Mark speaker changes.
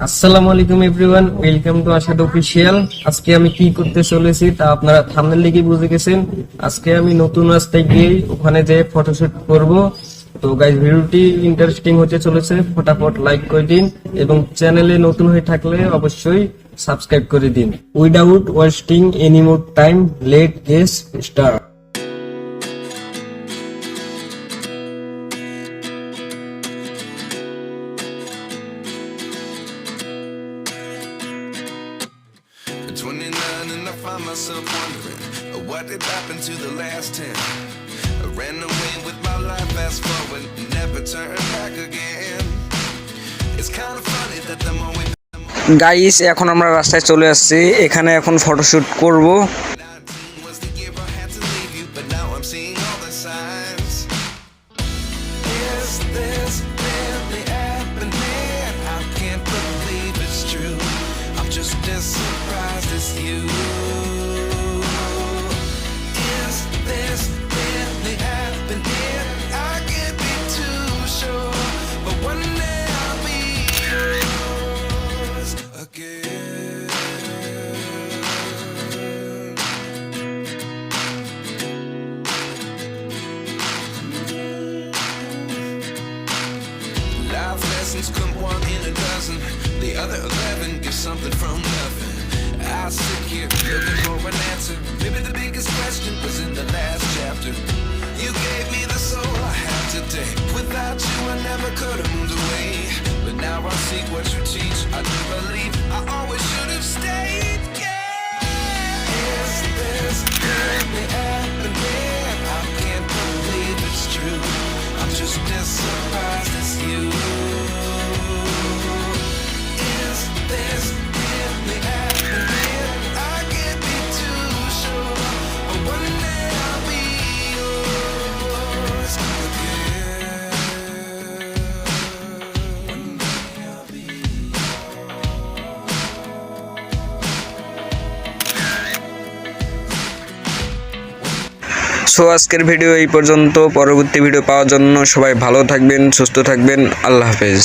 Speaker 1: আসসালামু আলাইকুম everyone, welcome to Ashad official. আজকে আমি কি করতে চলেছি তা আপনারা থাম্বনেল দেখে বুঝে গেছেন। আজকে আমি নতুন রাস্তায় গিয়ে ওখানে যে ফটোশুট করব। তো গাইস, ভিডিওটি ইন্টারেস্টিং হতে চলেছে, ফটাফট লাইক করে দিন এবং চ্যানেলে নতুন হয়ে থাকলে অবশ্যই সাবস্ক্রাইব করে দিন। Without wasting any more time, let's get start.
Speaker 2: At 29 and I find myself wondering what did happen to the last 10. I ran away with my life, fast forward, never turn back again. It's kind of funny that the more we
Speaker 3: guys, এখন আমরা রাস্তায় চলে আসছি। এখানে এখন photoshoot করব।
Speaker 2: 19 was the year I had to leave you, but now I'm seeing all the signs. Is this really happening? I can't believe it's true. I'm just as surprised as you. Is this really happening? I can't be too sure, but one day I'll be yours again. Life lessons come one in a dozen. The other 11 get something from nothing. I sit here looking for an answer. Maybe the biggest question was in the last chapter. You gave me the soul I have today. Without you I never could have moved away. But now I see what you teach. I do believe I always should have stayed. Yeah. Is this really happening? I can't believe it's true. I'm just as surprised as you. Is this really happening? I can't be too sure, but one day I'll be yours again. One day I'll be
Speaker 3: so আজকের video এই পর্যন্ত। পরবর্তী video পাওয়ার জন্য সবাই ভালো থাকবেন, সুস্থ থাকবেন। আল্লাহ হাফেজ।